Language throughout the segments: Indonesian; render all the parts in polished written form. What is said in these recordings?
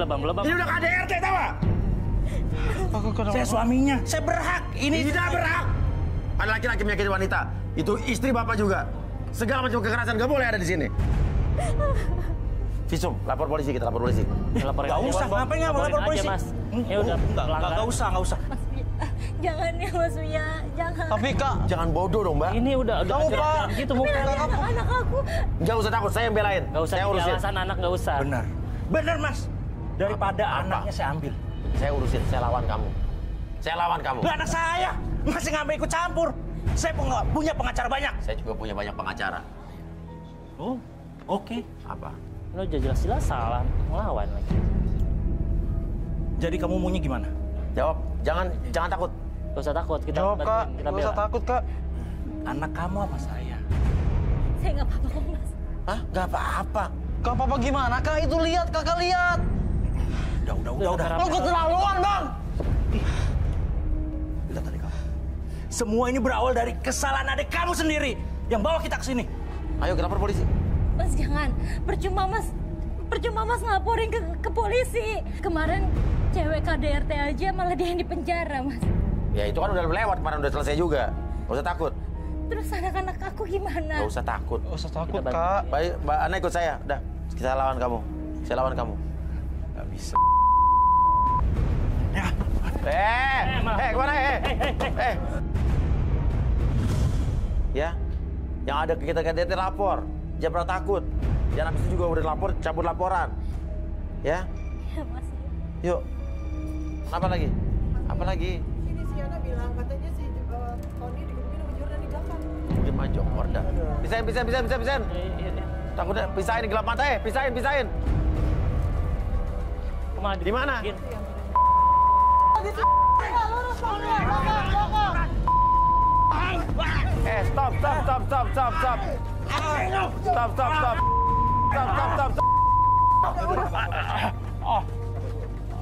Bang, belum Bang. Ini udah KDRT tahu gak? Saya suaminya, saya berhak. Ini tidak berhak. Ada laki-laki menyakiti wanita, itu istri bapak juga. Segala macam kekerasan gak boleh ada di sini. Visum, lapor polisi, kita lapor polisi. Laporin Gak aja, usah, Bang. ngapain nggak mau lapor Laporin polisi? aja, Mas. Ya udah, Nggak usah. Mas jangan ya Mas Mia, jangan. Tapi Kak, Jangan bodoh dong, Mbak. Ini udah Kamu, Pak. gitu Tapi muka. nanti anak aku. Gak usah takut, saya yang belain. Gak usah saya jadi urusin. alasan anak, gak usah. Benar Mas. Daripada anaknya saya ambil. Saya urusin, saya lawan kamu. Saya lawan kamu. Lah anak saya masih nggak mau ikut campur. Saya punya pengacara banyak. Saya juga punya banyak pengacara. Oh, oke. Apa? Lo udah jelas-jelas salah, ngelawan lagi. Jadi kamu maunya gimana? Jawab, jangan takut. Gak usah takut, kita jawab bantuin, Kak. kita Gak usah bela. takut Kak. Anak kamu apa saya? Saya nggak apa-apa kok Mas. Hah? Gak apa-apa. Kak Papa gimana Kak? Itu lihat, Kakak lihat. Udah. Lo keterlaluan Bang. Lihat adik kamu. Semua ini berawal dari kesalahan adik kamu sendiri yang bawa kita ke sini. Ayo kita lapor polisi. Mas jangan. Percuma Mas ngelaporin ke polisi. Kemarin cewek KDRT aja malah dia yang dipenjara Mas. Ya itu kan udah lewat, kemarin udah selesai juga. Gak usah takut. Terus anak-anak aku gimana? Gak usah takut. Gak usah takut Kita Kak. Baik, Mbak Ana ikut saya. Udah, kita lawan kamu. Saya lawan kamu. Gak bisa. Ya. Kemana? Ya, yang ada kita KDRT lapor. Jangan pernah takut. Jangan habis itu juga udah lapor, cabut laporan. Ya, Ya Mas. yuk. Apa lagi? Apa lagi? Ini si Ana bilang katanya si Tony digebukin sama Jordan di belakang. Di Majok, Orda. Pisahin. Takutnya pisahin gelap mata pisahin. Kemana? Di mana? Stop.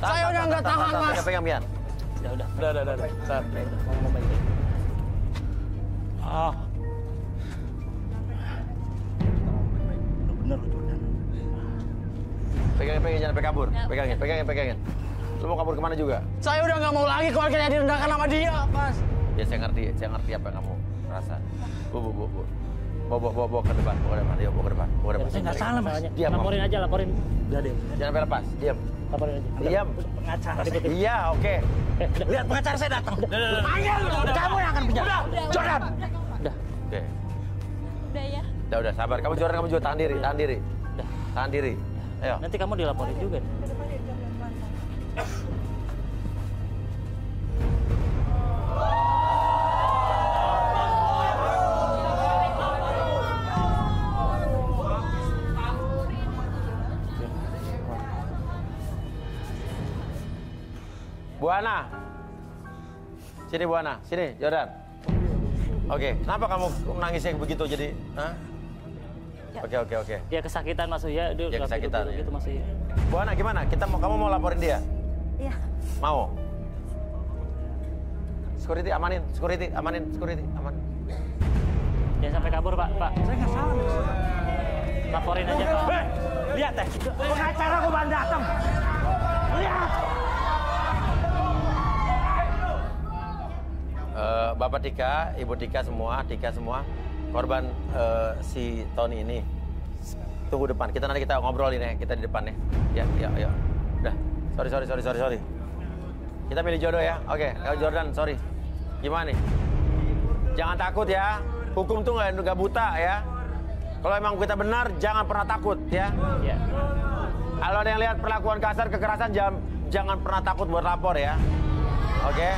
Saya udah nggak tahan, Mas. Pegang, Bian. Udah. Bentar. Ngomong baik-baik. Ah. Bener lo Jordan. Pegangin, jangan sampai kabur. Pegangin. Lu mau kabur kemana juga? Saya udah nggak mau lagi keluarganya direndahkan sama dia, Mas. Ya saya ngerti apa yang kamu rasa. Bu. Bawa ke depan. Yuk, bawa ke depan. Saya nggak salah Mas. Diam. Laporin aja. Udah deh. Jangan sampai lepas. Diam. Laporin aja. Diam. Pengacara. Iya, oke. Lihat pengacara saya datang. Ayo, kamu yang akan penjara. Jordan. Udah. Oke. Udah ya. Udah, sabar. Kamu juga tahan diri. Udah. Tahan diri. Ayo. Nanti kamu dilaporin juga nih. Bu Ana. Sini Bu Ana, sini Jordan. Oke, kenapa kamu nangisnya begitu jadi? Hah? Oke. Dia kesakitan Mas Uya, Dia kesakitan, ya. gitu Mas Uya. Bu Ana gimana? Kamu mau laporin dia? Iya. Mau? Security amanin. Jangan sampai kabur Pak. Saya nggak salah Mas. Laporin aja Pak. Lihat teh. Pengacara gue baru datang. Lihat. Bapak Tika, Ibu Tika semua korban si Tony ini tunggu depan. Nanti kita ngobrolin ya, kita di depan ya. Ya. Udah. Sorry. Kita milih jodoh ya. Oke, Jordan, sorry. Gimana nih? Jangan takut ya. Hukum tuh nggak buta ya. Kalau emang kita benar, jangan pernah takut ya. Iya. Kalau ada yang lihat perlakuan kasar, kekerasan, jangan pernah takut buat lapor ya. Oke?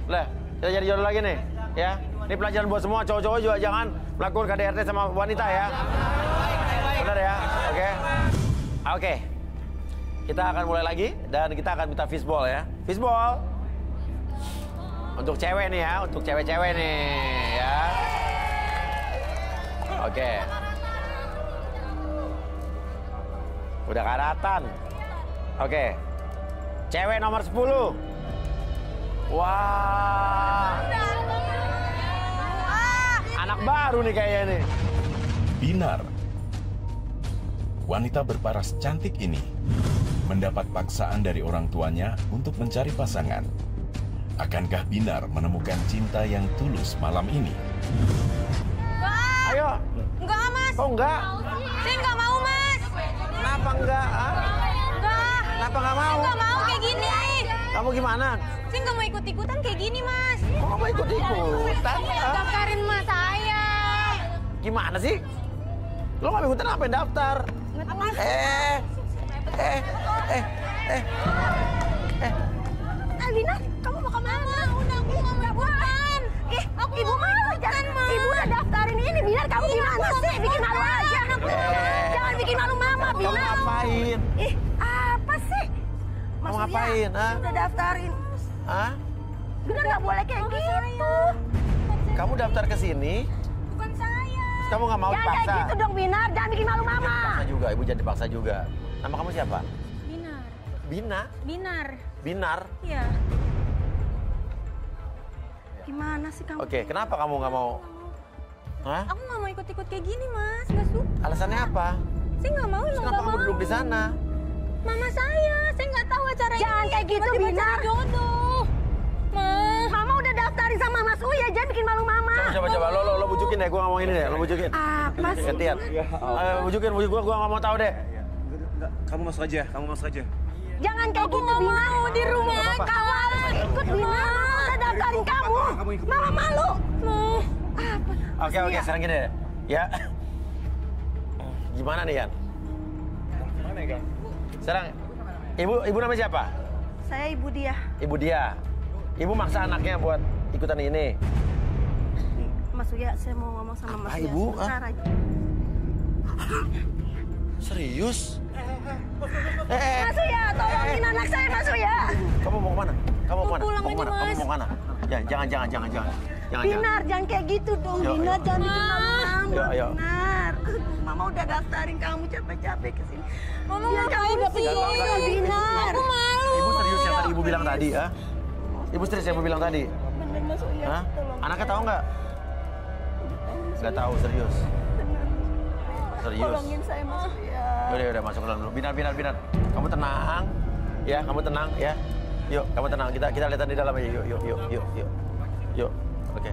Lah, kita jadi jodoh lagi nih, ya. Ini pelajaran buat semua cowok-cowok juga jangan melakukan KDRT sama wanita ya. Benar ya? Oke. Kita akan mulai lagi dan kita akan minta fishball ya. Fishball. Untuk cewek nih ya, untuk cewek-cewek nih ya. Oke. Udah karatan. Oke. Cewek nomor 10. Wah. Anak baru nih kayaknya nih. Binar. Wanita berparas cantik ini mendapat paksaan dari orang tuanya untuk mencari pasangan. Akankah Binar menemukan cinta yang tulus malam ini? Ayo. Enggak, Mas. Kok enggak? Saya enggak mau, Mas. Kenapa enggak? Ah? Enggak. Kenapa enggak mau? Enggak mau kayak gini. Kamu gimana? Saya enggak mau ikut-ikutan kayak gini, Mas. Kok kamu ikut-ikutan? Daftarin Mas saya. Gimana sih? Lo nggak ikutan apa yang daftar? Mas. Alvina, kamu mau kemana? Udah, aku nggak bukan. Aku ibu malu, jangan. Ibu udah daftarin ini, Binar. Kamu gimana sih? Bikin malu aja. Jangan bikin malu mama, Kamu Binar. ngapain? Apa sih? Kamu ngapain? Ah? Udah daftarin. Hah? Binar nggak boleh kayak gitu. Kamu daftar ke sini? Bukan saya. Terus kamu nggak mau Jangan dipaksa? kayak gitu dong, Binar. Jangan bikin malu mama. Dipaksa juga, ibu jangan dipaksa juga. Nama kamu siapa? Binar. Bina? Binar. Binar? Iya. Gimana sih kamu? Oke, kenapa kamu nggak mau? Hah? Aku nggak mau ikut-ikut kayak gini, Mas. Nggak suka. Alasannya apa? Saya nggak mau, Terus nggak kenapa kamu mau. duduk di sana? Mama saya nggak tahu acara ini. Jangan kayak gitu, Tiba-tiba Binar. cari jodoh. Ma. Mama udah daftarin sama Mas Uya, jangan bikin malu mama. Coba, lo bujukin deh, gua nggak mau ini deh, lo bujukin. Apa sih? Gantian. Ayo, bujukin, gua nggak mau tahu deh. Enggak, kamu masuk aja, Jangan kayak gitu, Binar. Mau di rumah Kamu harus ikut, Binar. Mama udah daftarin kamu. Mama malu. Oke, sekarang gini deh. Ya. Gimana nih, Yan? Sekarang, ibu namanya siapa? Saya ibu dia. Ibu dia. Ibu maksa anaknya buat ikutan ini. Mas Uya, saya mau ngomong sama Mas Apa, Uya. Ibu? Sebentar aja. Serius? Mas Uya, tolongin anak saya, Mas Uya. Kamu mau kemana? Kamu mau kemana? pulang Kamu aja, kemana? Kamu Mas. mau kemana? Ya, jangan. Binar, jangan kayak gitu dong. Yuk, Binar, yuk. jangan bikin malu mama. Ayo. Binar. Mama udah daftarin kamu capek-capek ke sini. Mama Biar kamu ngapain udah sih? pergi, Binar. Aku malu. Ibu serius yang tadi ibu bilang tadi, ya? Ibu serius yang ibu bilang tadi? Bener, Mas Uya. Hah? Tolong. Anaknya tahu nggak? Nggak tahu, serius. Serius. Tolongin saya, Mas Uya. Udah masuk ke dalam dulu. Binar. Kamu tenang. Ya, kamu tenang ya. Yuk, kamu tenang. Kita lihat di dalam aja. Yuk. Oke.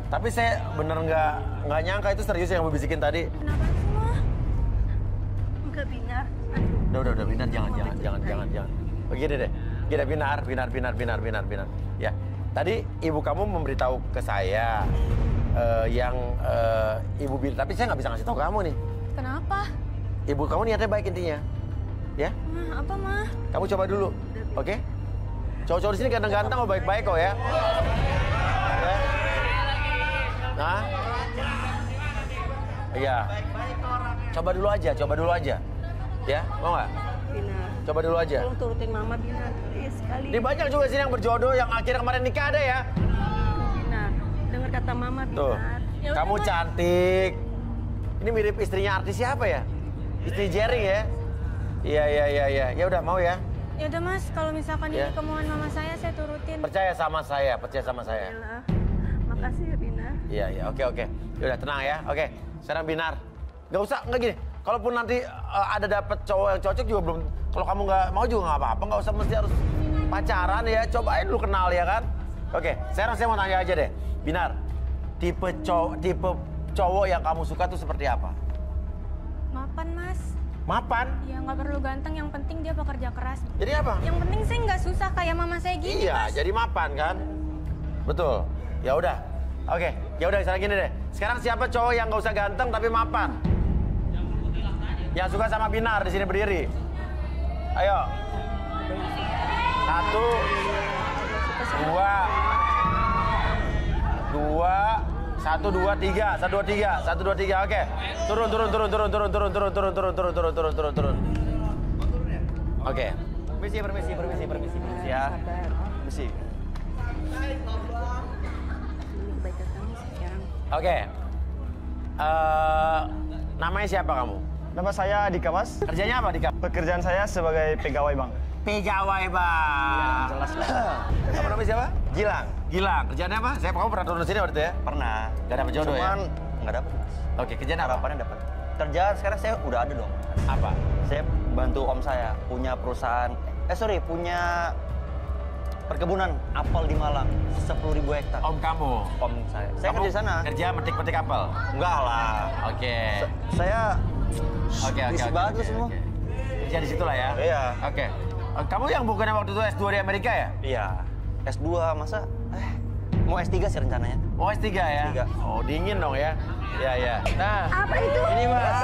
Tapi saya bener nggak nyangka itu serius yang ibu bisikin tadi. Kenapa sih, Ma? Enggak, Binar. Udah, Binar, jangan. Begini deh. Gini, Binar. Ya, tadi ibu kamu memberitahu ke saya yang ibu bilang, tapi saya nggak bisa ngasih tahu kamu nih. Kenapa? Ibu kamu niatnya baik intinya, ya? Ma, apa, Ma? Kamu coba dulu, oke? Cowok-cowok di sini ganteng-ganteng kok, baik-baik kok ya. Ya. Nah, iya. Coba dulu aja. Ya, mau nggak? Binar. Coba dulu aja. Tolong turutin Mama, Binar. Please, sekali. Ini banyak juga sini yang berjodoh, yang akhirnya kemarin nikah ada ya. Binar. Dengar kata Mama, Binar. Tuh, kamu cantik. Ini mirip istrinya artis siapa ya? Istri Jerry ya? Iya. Ya udah mau ya. Ya udah, Mas, kalau misalkan Ya. ini kemauan mama saya turutin. Percaya sama saya. Yalah. Makasih ya, Binar. Iya, oke. Ya udah tenang ya. Oke, sekarang Binar. Nggak gini. Kalaupun nanti ada dapet cowok yang cocok juga belum. Kalau kamu nggak mau juga nggak apa-apa. Nggak usah mesti harus pacaran ya. Cobain dulu kenal ya kan. Oke, sekarang saya mau tanya aja deh, Binar. Tipe cowok yang kamu suka tuh seperti apa? Mapan, Mas. Mapan? Ya nggak perlu ganteng, yang penting dia bekerja keras. Jadi apa? Yang penting saya nggak susah kayak mama saya gini, Iya, Mas. jadi mapan kan? Betul. Ya udah. Oke, ya udah sekarang gini deh. Sekarang siapa cowok yang nggak usah ganteng tapi mapan? Yang suka sama Binar di sini berdiri. Ayo. 1 2 3. 1 2 3. Oke. Turun. Oke. Permisi ya. Permisi. Kebaikan kamu sekarang. Oke. Namanya siapa kamu? Nama saya Dika, Mas. Kerjanya apa, Dika? Pekerjaan saya sebagai pegawai bank. Pegawai Bang. Jelas lah. Apa namanya siapa? Gilang. Gilang. Kerjaannya apa? Saya kamu pernah turun di sini waktu itu ya? Pernah. Gak dapet jodoh ya? Cuman nggak dapet, Mas. Oke, kerjaan apa? Harapannya dapat. Kerjaan sekarang saya udah ada dong. Apa? Saya bantu om saya punya perusahaan. Punya perkebunan apel di Malang 10.000 hektar. Om kamu? Om saya. Saya Kamu kerja di sana. Kerja metik-metik apel? Enggak lah. Oke. Saya Oke. Isi banget lu semua. Kerja di situ lah ya? Iya. Oke. Kamu yang bukannya waktu itu S2 di Amerika ya? Iya. S2 masa mau S3 sih rencananya. Oh S3 ya? S3. Oh dingin dong ya? Iya, iya. Nah, Apa itu? ini Mas.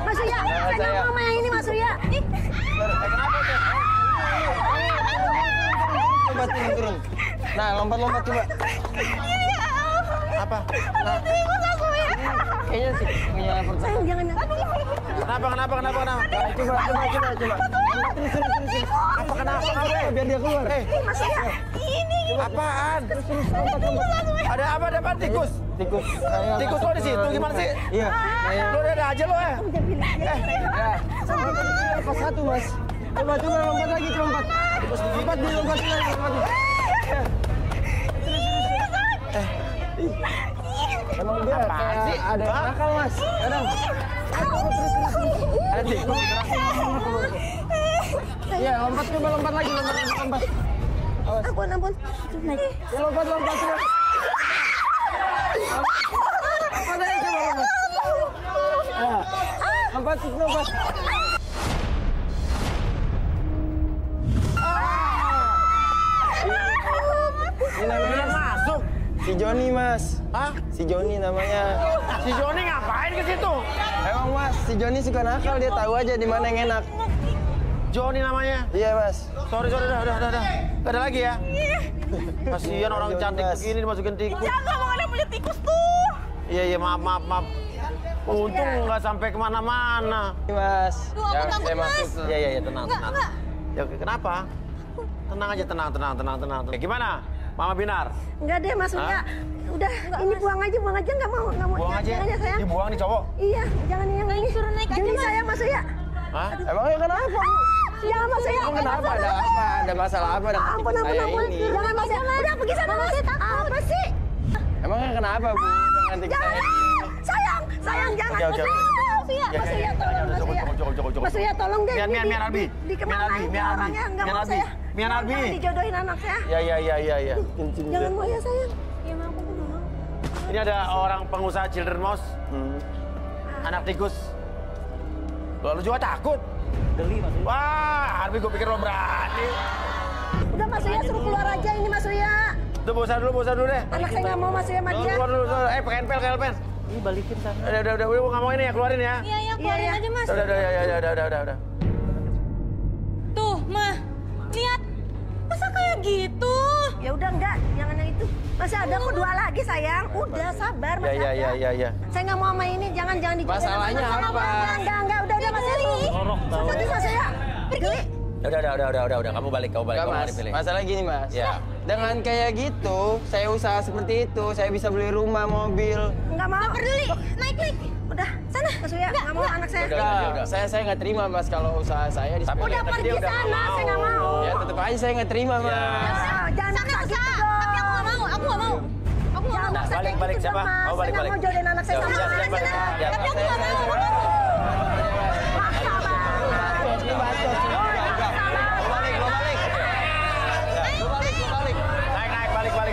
Mas Surya, saya nggak mau sama yang ini Mas Surya. Kenapa tuh? Coba turun. Nah, lompat coba. Apa? Kayaknya sih punya pertanyaan. Sayang jangan. Kenapa? Coba. Apa kenapa? Biar dia keluar. Mas Surya, ini. Apaan? Ada apa? Ada apa? Tikus? Tikus. Tikus lo di situ gimana sih? Iya. Lo ada aja lo ya? Apa satu, Mas? Coba lompat lagi, lompat. Lompat lagi. Emang dia Apaan sih? ada yang nakal, Mas. Kadang. Ada tikus. Iya, lompat lagi. Ampun. Naik. Ya, lompat. Lompat aja, coba lompat. Lompat. Ini namanya Masuk. si Joni, Mas. Hah? Si Joni namanya. Si Joni ngapain ke situ? Emang Mas, si Joni suka nakal, dia tahu aja di mana yang enak. Joni namanya. Iya, Mas. Sorry, udah. Gak ada lagi ya? Kasihan orang Joni, cantik Mas. begini dimasukin tikus. Jangan mau ada punya tikus tuh. Iya, maaf. Untung nggak sampai kemana-mana. Ini, Mas. Duh, aku takut, saya Mas. masuk. Iya, tenang. Enggak. Ya, kenapa? Tenang aja, tenang. Ya, gimana? Mama Binar? Enggak deh Mas Surya. Udah, ini buang aja nggak mau. Buang aja. Jangan ya sayang. Dibuang nih cowok. Iya, jangan yang ini. Suruh naik aja, Jadi Mas. sayang Mas Surya. Hah? Emangnya kenapa, Bu? Jangan Mas Surya. Emang kenapa? Ada apa? Ada masalah apa dengan Ampun. tikus saya ini? Jangan Mas Surya. Udah pergi sana Mas. Apa sih? Emangnya kenapa, Bu? Dengan tikus saya ini? Sayang jangan. Oke. Mas Surya tolong Mas Surya. Cukup. Mas Surya tolong deh. Mian Arbi. Dikemanain orangnya enggak mau saya. Mian Arbi. Jangan dijodohin anak saya. Ya. Jangan mau ya sayang. Ya mau aku mau. Ini ada orang pengusaha Children Mouse. Anak tikus. Lu juga takut? Geli Mas. Wah, Arbi gue pikir lo berani. Udah Mas Surya suruh keluar aja ini Mas Surya. Tuh, bosan dulu deh. Anak saya nggak mau Mas Surya sama dia. Keluar dulu. Pakai pen. Ini balikin sana. Udah, nggak mau ini ya, keluarin ya. Iya, keluarin aja, Mas. Udah. Tuh, Mah. Lihat. Masa kayak gitu? Ya udah enggak, jangan yang itu. Masih ada kok 2 lagi sayang. Udah sabar masih ada. Ya. Saya nggak mau sama ini, jangan dijodohin. Masalahnya apa? Enggak, udah Mas Surya. Ngorok tahu. Pergi Mas Surya. Pergi. Udah. Kamu balik. Enggak, Kamu Mas. dipilih. Masalah gini, Mas. Ya. Dengan kayak gitu, saya usaha seperti itu, saya bisa beli rumah, mobil. Enggak mau. Nggak peduli. Naik. Udah, sana Mas Surya. Enggak mau anak saya. Udah. Saya nggak terima, Mas, kalau usaha saya di Tapi Udah tadi pergi dia udah sana, nggak saya nggak mau. Ya, tetap aja saya nggak terima, Mas. Jangan Sana maksa gitu usaha. dong. Tapi aku nggak mau. Jangan maksa kayak balik gitu siapa? dong, Mas. Kamu Saya nggak mau jodohin anak saya sama Siap, anak balik. saya. Ya. Tapi aku nggak mau. Maksa banget.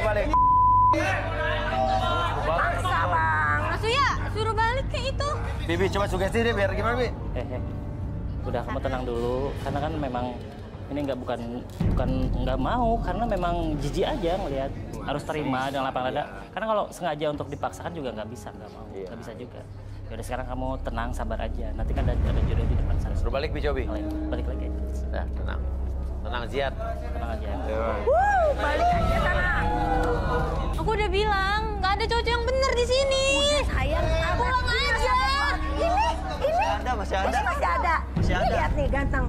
Balik. Maksa bang. Mas Surya, suruh balik kayak itu. Bibi coba sugesti deh biar gimana, Bi? Udah kamu tenang dulu. Karena kan memang ini bukan nggak mau, karena memang jijik aja ngelihat. Harus terima dengan lapang dada. Karena kalau sengaja untuk dipaksakan juga nggak bisa, nggak mau, nggak bisa juga. Yaudah sekarang kamu tenang, sabar aja. Nanti kan ada jodoh di depan sana. Suruh balik, Bi, coba, Bi. Balik lagi aja. Nah, tenang Ziad. Tenang aja. Balik aja sana. Aku udah bilang, nggak ada cowok yang bener di sini. Sayang, Pulang aja. Ini Masih ada. masih ada. Masih Ini ada. lihat nih ganteng.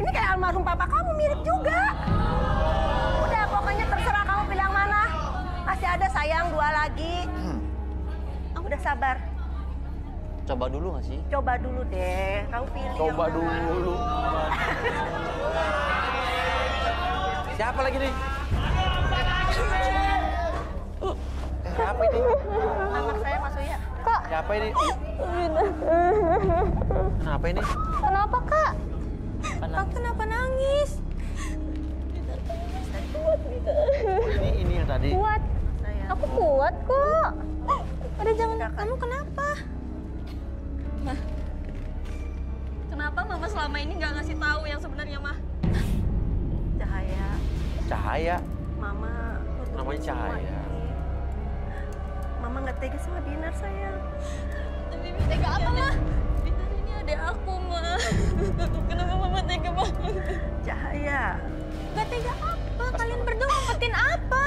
Ini kayak almarhum papa kamu mirip juga. Udah pokoknya terserah kamu pilih yang mana. Masih ada sayang 2 lagi. Udah sabar. Coba dulu nggak sih? Coba dulu deh. Kamu pilih. yang mana. Dulu. Siapa lagi nih? Siapa ini? Anak saya Mas Uya. Kak, Siapa ini? Kenapa ini? kenapa Kak? Kak, Kenapa nangis? Ini yang tadi. Kuat. Saya. Aku kuat kok. Udah jangan, kamu kenapa? Mah, kenapa Mama selama ini nggak ngasih tahu yang sebenarnya, Mah? Cahaya. Cahaya. Mama. nutup Namanya semua Cahaya. ini. Mama nggak tega sama Binar sayang. Tapi tega apa, Mah? Binar ini adek aku, Mah. Kenapa Mama tega banget? Cahaya. Gak tega apa? Kalian berdua ngumpetin apa?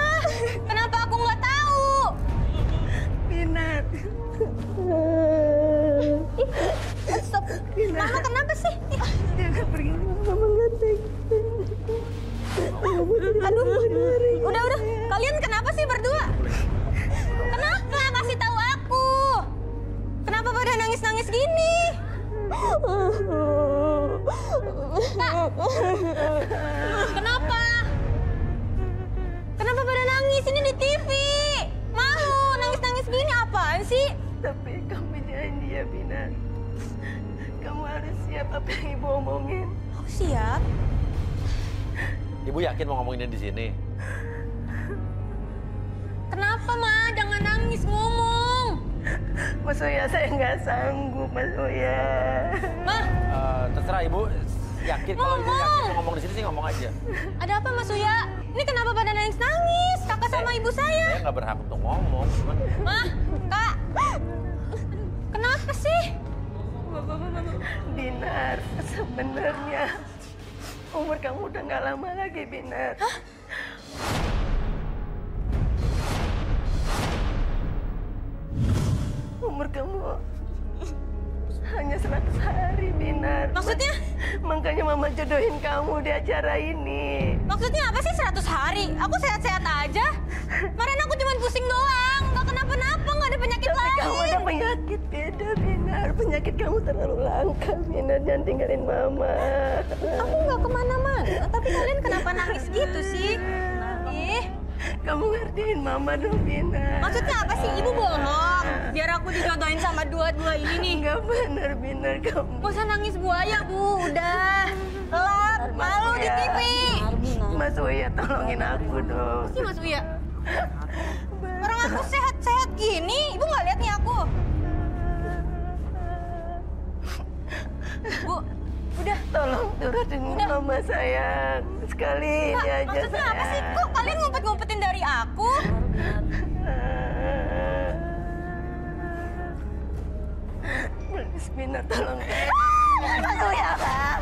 Kenapa aku nggak tahu? Binar. Ih, stop. Mama kenapa sih? Ih, Jangan pergi. Mama nggak tega. aduh, udah. Kalian kenapa sih berdua? Kenapa? Kasih tahu aku. Kenapa pada nangis-nangis gini? Kak, kenapa? Kenapa pada nangis? Ini di TV. Malu nangis-nangis gini apaan sih? Tapi kamu janji ya Binar. Kamu harus siap apa yang Ibu omongin. Aku siap. Ibu yakin mau ngomonginnya di sini? Kenapa, Ma? Jangan nangis, ngomong. Mas Uya, saya nggak sanggup, Mas Uya. Ma, Terserah Ibu. Yakin kalau Ibu yakin mau ngomong di sini sih ngomong aja. ada apa, Mas Uya? Ini kenapa pada nangis-nangis? Kakak sama ibu saya. Saya nggak berhak untuk ngomong. Cuman Ma, Kak. Kenapa sih? Binar, sebenarnya umur kamu udah nggak lama lagi, Binar. Umur kamu hanya 100 hari, Binar. Maksudnya? Makanya Mama jodohin kamu di acara ini. Maksudnya apa sih 100 hari? Aku sehat-sehat aja. Kemarin aku cuma pusing doang. Nggak kenapa-napa, nggak ada penyakit Tapi lain. kamu ada penyakit beda, Binar. Penyakit kamu terlalu langka, Binar. Jangan tinggalin Mama. Aku nggak kemana-mana. Tapi kalian kenapa nangis gitu sih? Ih, Kamu ngertiin Mama dong, Binar. maksudnya apa sih? Ibu bohong. Biar aku dijodohin sama dua-dua ini nih. Nggak benar, Binar. Kamu Gak usah nangis buaya, Bu. Udah. Lap, malu di TV. Mas Uya, tolongin aku dong. Sih, Mas Uya. Orang aku sehat-sehat gini. Ibu nggak lihat nih aku. Bu, udah. Tolong turutin Mama, sayang. Sekali ini Kak, aja, maksudnya apa sih? sayang. Kok kalian ngumpet-ngumpetin dari aku? Please, Binar, tolong. Mas Uya, Kak.